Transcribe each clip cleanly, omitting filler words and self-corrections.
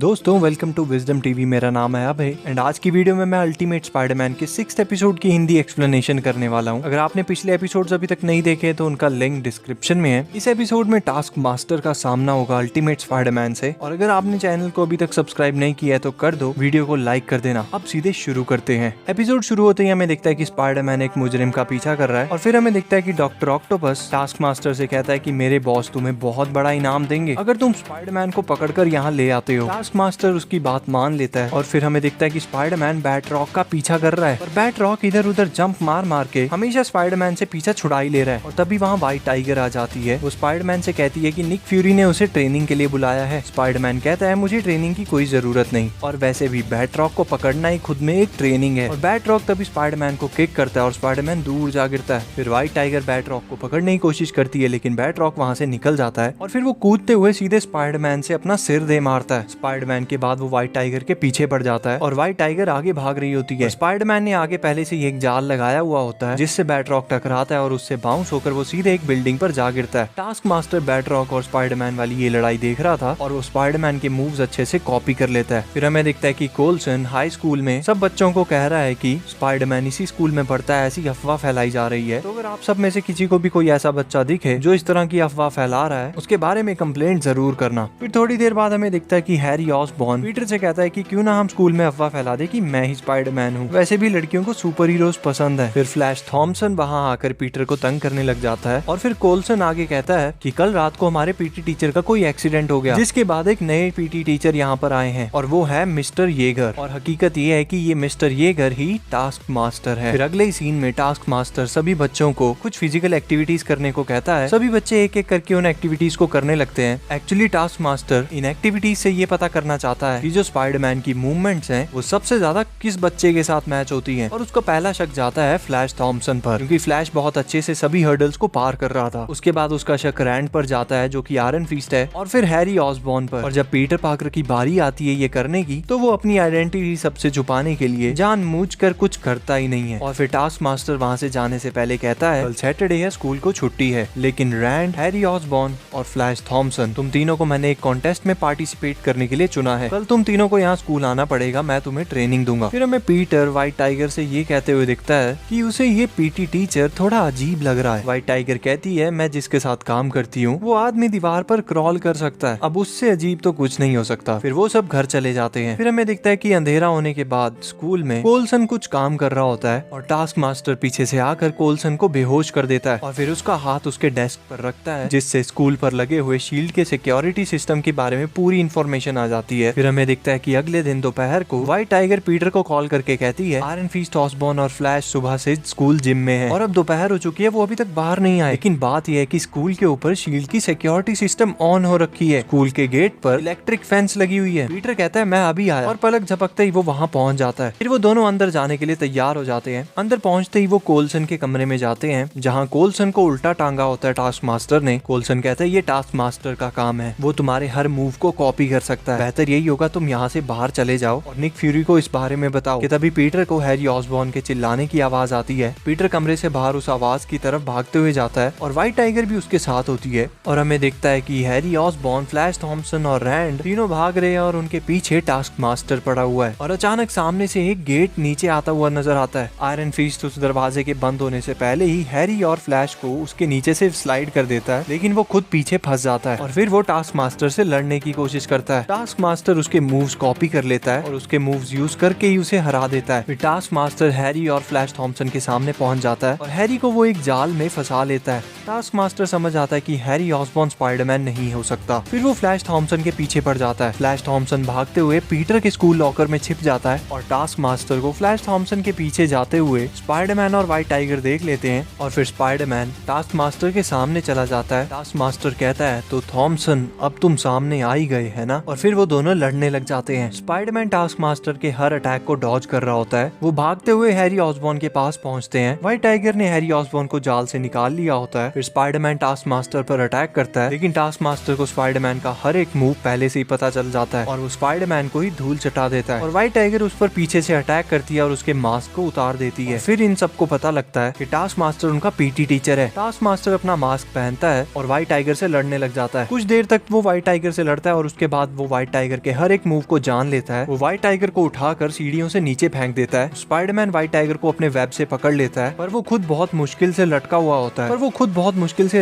दोस्तों welcome to wisdom TV. मेरा नाम है अभय एंड आज की वीडियो में मैं अल्टीमेट स्पाइडरमैन के 6th एपिसोड की हिंदी एक्सप्लेनेशन करने वाला हूं। अगर आपने पिछले एपिसोड्स अभी तक नहीं देखे तो उनका लिंक डिस्क्रिप्शन में है। इस एपिसोड में टास्क मास्टर का सामना होगा अल्टीमेट स्पाइडरमैन से, और अगर आपने चैनल को अभी तक सब्सक्राइब नहीं किया है तो कर दो, वीडियो को लाइक कर देना। अब सीधे शुरू करते हैं। एपिसोड शुरू होते ही हमें दिखता है कि स्पाइडरमैन एक मुजरिम का पीछा कर रहा है, और फिर हमें दिखता है कि डॉक्टर ऑक्टोपस टास्क मास्टर से कहता है कि मेरे बॉस तुम्हें बहुत बड़ा इनाम देंगे अगर तुम स्पाइडरमैन को पकड़कर यहाँ ले आते हो। टास्क मास्टर उसकी बात मान लेता है, और फिर हमें दिखता है कि स्पाइडरमैन बैट रॉक का पीछा कर रहा है, और बैट रॉक इधर उधर जंप मार मार के हमेशा स्पाइडरमैन से पीछा छुड़ा ही ले रहा है। और तभी वहाँ व्हाइट टाइगर आ जाती है। वो स्पाइडरमैन से कहती है कि निक फ्यूरी ने उसे ट्रेनिंग के लिए बुलाया है। स्पाइडरमैन कहता है मुझे ट्रेनिंग की कोई जरूरत नहीं, और वैसे भी बैट रॉक को पकड़ना ही खुद में एक ट्रेनिंग है। और बैट रॉक तभी स्पाइडरमैन को किक करता है और स्पाइडरमैन दूर जा गिरता है। फिर व्हाइट टाइगर बैट रॉक को पकड़ने की कोशिश करती है, लेकिन बैट रॉक वहाँ से निकल जाता है, और फिर वो कूदते हुए सीधे स्पाइडरमैन से अपना सिर दे मारता है। स्पाइडरमैन के बाद वो व्हाइट टाइगर के पीछे पड़ जाता है, और व्हाइट टाइगर आगे भाग रही होती है। स्पाइडरमैन ने आगे पहले से एक जाल लगाया हुआ होता है जिससे बैट रॉक टकराता है, और उससे बाउंस होकर वो सीधे एक बिल्डिंग पर जा गिरता है। टास्क मास्टर बैट रॉक और स्पाइडरमैन वाली ये लड़ाई देख रहा था, और वो स्पाइडरमैन के मूव्स अच्छे से कॉपी कर लेता है। फिर हमें दिखता है कि कोल्सन हाई स्कूल में सब बच्चों को कह रहा है कि स्पाइडरमैन इसी स्कूल में पढ़ता है, ऐसी अफवाह फैलाई जा रही है। तो अगर आप सब में से किसी को भी कोई ऐसा बच्चा दिखे जो इस तरह की अफवाह फैला रहा है, उसके बारे में कंप्लेंट जरूर करना। फिर थोड़ी देर बाद हमें दिखता है कि हैरी ऑसबॉर्न पीटर से कहता है कि क्यों ना हम स्कूल में अफवाह फैला दे कि मैं ही स्पाइडरमैन हूँ। वैसे भी लड़कियों को सुपर हीरोज पसंद है। फिर फ्लैश थॉमसन वहाँ आकर पीटर को तंग करने लग जाता है, और फिर कोल्सन आगे कहता है कि कल रात को हमारे पीटी टीचर का कोई एक्सीडेंट हो गया, जिसके बाद एक नए पीटी टीचर यहाँ पर आए हैं, और वो है मिस्टर येगर। और हकीकत ये है कि ये मिस्टर येगर ही टास्क मास्टर है। फिर अगले ही सीन में टास्क मास्टर सभी बच्चों को कुछ फिजिकल एक्टिविटीज करने को कहता है। सभी बच्चे एक एक करके उन एक्टिविटीज को करने लगते हैं। Actually task master in activities से ये पता करना चाहता है कि जो स्पाइडरमैन की मूवमेंट्स हैं वो सबसे ज्यादा किस बच्चे के साथ मैच होती हैं। और उसका पहला शक जाता है फ्लैश थॉमसन पर, क्योंकि फ्लैश बहुत अच्छे से सभी हर्डल्स को पार कर रहा था। उसके बाद उसका शक रैंड पर जाता है जो कि आयरन फिस्ट है, और फिर हैरी ऑसबॉर्न पर। और जब पीटर पार्कर की बारी आती है ये करने की, तो वो अपनी आइडेंटिटी सबसे छुपाने के लिए जानबूझकर कुछ करता ही नहीं है। और फिर टास्क मास्टर वहाँ से जाने से पहले कहता है कल सैटरडे है, स्कूल को छुट्टी है। लेकिन रैंड, हैरी ऑसबॉर्न और फ्लैश थॉमसन, तुम तीनों को मैंने एक कॉन्टेस्ट में पार्टिसिपेट करने के लिए चुना है। कल तुम तीनों को यहाँ स्कूल आना पड़ेगा, मैं तुम्हें ट्रेनिंग दूंगा। फिर हमें पीटर व्हाइट टाइगर से ये कहते हुए दिखता है कि उसे ये पीटी टीचर थोड़ा अजीब लग रहा है। व्हाइट टाइगर कहती है मैं जिसके साथ काम करती हूँ वो आदमी दीवार पर क्रॉल कर सकता है, अब उससे अजीब तो कुछ नहीं हो सकता। फिर वो सब घर चले जाते हैं। फिर हमें दिखता है कि अंधेरा होने के बाद स्कूल में कोल्सन कुछ काम कर रहा होता है, और टास्क मास्टर पीछे से आकर कोल्सन को बेहोश कर देता है, और फिर उसका हाथ उसके डेस्क पर रखता है, जिससे स्कूल पर लगे हुए शील्ड के सिक्योरिटी सिस्टम के बारे में पूरी इंफॉर्मेशन आ जाती है। फिर हमें दिखता है कि अगले दिन दोपहर को व्हाइट टाइगर पीटर को कॉल करके कहती है आयरन फिस्ट, ऑसबॉर्न और फ्लैश सुबह से स्कूल जिम में है, और अब दोपहर हो चुकी है, वो अभी तक बाहर नहीं आए। लेकिन बात यह है कि स्कूल के ऊपर शील्ड की सिक्योरिटी सिस्टम ऑन हो रखी है। स्कूल के गेट पर इलेक्ट्रिक फेंस लगी हुई है। पीटर कहता है मैं अभी आया, और पलक झपकते ही वो वहाँ पहुँच जाता है। फिर वो दोनों अंदर जाने के लिए तैयार हो जाते हैं। अंदर पहुँचते ही वो कोल्सन के कमरे में जाते हैं, जहाँ कोल्सन को उल्टा टांगा होता है टास्क मास्टर ने। कोल्सन कहता है ये टास्क मास्टर का काम है, वो तुम्हारे हर मूव को कॉपी कर सकता है, बेहतर यही होगा तुम यहाँ से बाहर चले जाओ और निक फ्यूरी को इस बारे में बताओ। कि तभी पीटर को हैरी ऑसबॉर्न के चिल्लाने की आवाज आती है। पीटर कमरे से बाहर उस आवाज की तरफ भागते हुए जाता है, और व्हाइट टाइगर भी उसके साथ होती है। और हमें दिखता है कि हैरी ऑसबॉर्न, फ्लैश थॉमसन और रैंड तीनों भाग रहे हैं, और उनके पीछे टास्क मास्टर पड़ा हुआ है। और अचानक सामने से एक गेट नीचे आता हुआ नजर आता है। आयरन फिस्ट उस दरवाजे के बंद होने से पहले ही हैरी और फ्लैश को उसके नीचे से स्लाइड कर देता है, लेकिन वो खुद पीछे फंस जाता है। और फिर वो टास्क मास्टर से लड़ने की कोशिश करता है। टास्क मास्टर उसके मूव्स कॉपी कर लेता है, और उसके मूव्स यूज करके ही उसे हरा देता है। फिर टास्क मास्टर हैरी और फ्लैश थॉमसन के सामने पहुंच जाता है, और हैरी को वो एक जाल में फंसा लेता है। टास्क मास्टर समझ आता है कि हैरी ऑसबॉर्न स्पाइडरमैन नहीं हो सकता। फिर वो फ्लैश थॉमसन के पीछे पड़ जाता है। फ्लैश थॉमसन भागते हुए पीटर के स्कूल लॉकर में छिप जाता है, और टास्क मास्टर को फ्लैश थॉमसन के पीछे जाते हुए स्पाइडरमैन और व्हाइट टाइगर देख लेते हैं। और फिर स्पाइडरमैन टास्क मास्टर के सामने चला जाता है। टास्क मास्टर कहता है तो थॉमसन अब तुम सामने आ ही गए है ना। और फिर वो दोनों लड़ने लग जाते हैं। स्पाइडरमैन टास्क मास्टर के हर अटैक को डॉज कर रहा होता है। वो भागते हुए हैरी ऑसबॉर्न के पास पहुंचते हैं। व्हाइट टाइगर ने हैरी ऑसबॉर्न को जाल से निकाल लिया होता है। फिर स्पाइडरमैन टास्क मास्टर पर अटैक करता है, लेकिन टास्क मास्टर को स्पाइडरमैन का हर एक मूव पहले से ही पता चल जाता है, और वो स्पाइडरमैन को ही धूल चटा देता है। और व्हाइट टाइगर उस पर पीछे से अटैक करती है और उसके मास्क को उतार देती है। फिर इन सबको पता लगता है कि टास्क मास्टर उनका पीटी टीचर है। टास्क मास्टर अपना मास्क पहनता है और व्हाइट टाइगर से लड़ने लग जाता है। कुछ देर तक वो व्हाइट टाइगर से लड़ता है, और उसके बाद वो व्हाइट टाइगर के हर एक मूव को जान लेता है। वो व्हाइट टाइगर को उठाकर सीढ़ियों से नीचे फेंक देता है। स्पाइडरमैन व्हाइट टाइगर को अपने वेब से पकड़ लेता है, पर वो खुद बहुत मुश्किल से लटका हुआ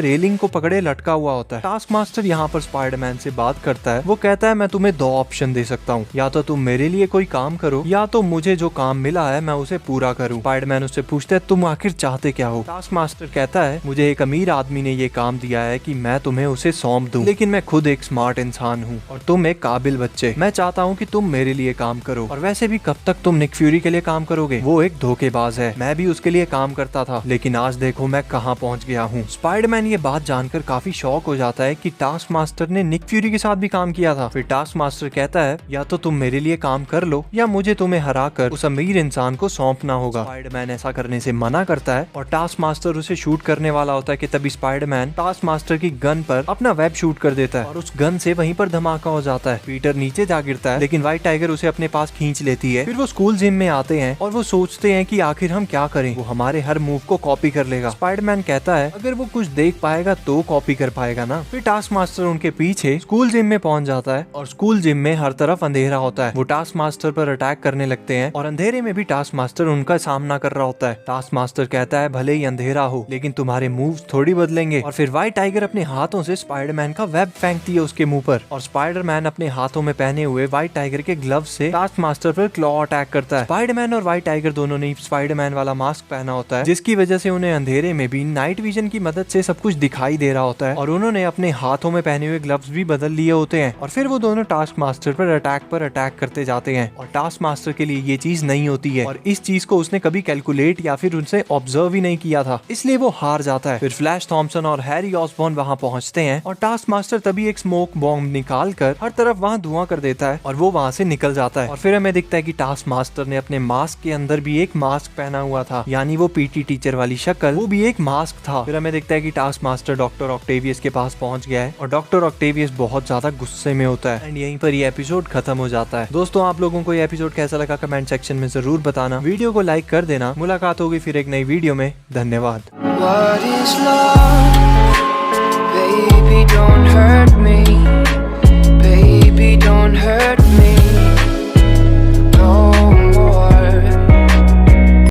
रेलिंग को पकड़े लटका हुआ होता है। टास्क मास्टर यहाँ पर स्पाइडरमैन से बात करता है। वो कहता है मैं तुम्हें 2 ऑप्शन दे सकता हूँ, या तो तुम मेरे लिए कोई काम करो या तो मुझे जो काम मिला है मैं उसे पूरा करूँ। स्पाइडरमैन उससे पूछता है तुम आखिर चाहते क्या हो। टास्क मास्टर कहता है मुझे एक अमीर आदमी ने ये काम दिया है कि मैं तुम्हें उसे सौंप दूं, लेकिन मैं खुद एक स्मार्ट इंसान हूँ और तुम एक काबिल बच्चे। मैं चाहता हूँ कि तुम मेरे लिए काम करो, और वैसे भी कब तक तुम निक फ्यूरी के लिए काम करोगे? वो एक धोखेबाज है। मैं भी उसके लिए काम करता था, लेकिन आज देखो मैं कहाँ पहुँच गया हूँ। स्पाइडरमैन ये बात जानकर काफी शॉक हो जाता है कि टास्क मास्टर ने निक फ्यूरी के साथ भी काम किया था। फिर टास्क मास्टर कहता है या तो तुम मेरे लिए काम कर लो या मुझे तुम्हें हराकर उस अमीर इंसान को सौंपना होगा। स्पाइडरमैन ऐसा करने से मना करता है और टास्क मास्टर उसे शूट करने वाला होता है कि तभी स्पाइडरमैन टास्क मास्टर की गन पर अपना वेब शूट कर देता है और उस गन से वहीं पर धमाका हो जाता है। पीटर नीचे जा गिरता है, लेकिन व्हाइट टाइगर उसे अपने पास खींच लेती है। फिर वो स्कूल जिम में आते हैं और वो सोचते हैं कि आखिर हम क्या करें, वो हमारे हर मूव को कॉपी कर लेगा। स्पाइडरमैन कहता है अगर वो कुछ देख पाएगा तो कॉपी कर पाएगा ना। फिर टास्क मास्टर उनके पीछे स्कूल जिम में पहुंच जाता है और स्कूल जिम में हर तरफ अंधेरा होता है। वो टास्क मास्टर पर अटैक करने लगते हैं और अंधेरे में भी टास्क मास्टर उनका सामना कर रहा होता है। टास्क मास्टर कहता है भले ही अंधेरा हो, लेकिन तुम्हारे मूव्स थोड़ी बदलेंगे। और फिर व्हाइट टाइगर अपने हाथों से स्पाइडरमैन का वेब फेंकती है उसके मुंह पर, और स्पाइडरमैन अपने हाथों में पहने हुए व्हाइट टाइगर के ग्लव से टास्क मास्टर पर क्लॉ अटैक करता है। स्पाइडरमैन और व्हाइट टाइगर दोनों ने स्पाइडरमैन वाला मास्क पहना होता है, जिसकी वजह से उन्हें अंधेरे में भी नाइट विजन की मदद से सब कुछ दिखाई दे रहा होता है। और उन्होंने अपने हाथों में पहने हुए ग्लव्स भी बदल लिए होते हैं। और फिर वो दोनों टास्क मास्टर पर अटैक करते जाते हैं। और टास्क मास्टर के लिए ये चीज नहीं होती है, और इस चीज को उसने कभी कैलकुलेट या फिर उनसे ऑब्जर्व ही नहीं किया था, इसलिए वो हार जाता है। फिर फ्लैश थॉम्सन और हैरी ऑसबॉर्न वहाँ पहुँचते हैं और टास्क मास्टर तभी एक स्मोक बॉम्ब निकाल कर हर तरफ वहाँ धुआं कर देता है और वो वहाँ से निकल जाता है। और फिर हमें दिखता है कि टास्क मास्टर ने अपने मास्क के अंदर भी एक मास्क पहना हुआ था, यानी वो पीटी टीचर वाली शक्ल, वो भी एक मास्क था। फिर हमें दिखता है कि टास्क मास्टर डॉक्टर ऑक्टेवियस के पास पहुंच गया है और डॉक्टर ऑक्टेवियस बहुत ज्यादा गुस्से में होता है। एंड यहीं पर ये एपिसोड खत्म हो जाता है। दोस्तों आप लोगों को ये एपिसोड कैसा लगा कमेंट सेक्शन में जरूर बताना। वीडियो को लाइक कर देना। मुलाकात होगी फिर एक नई वीडियो में। धन्यवाद।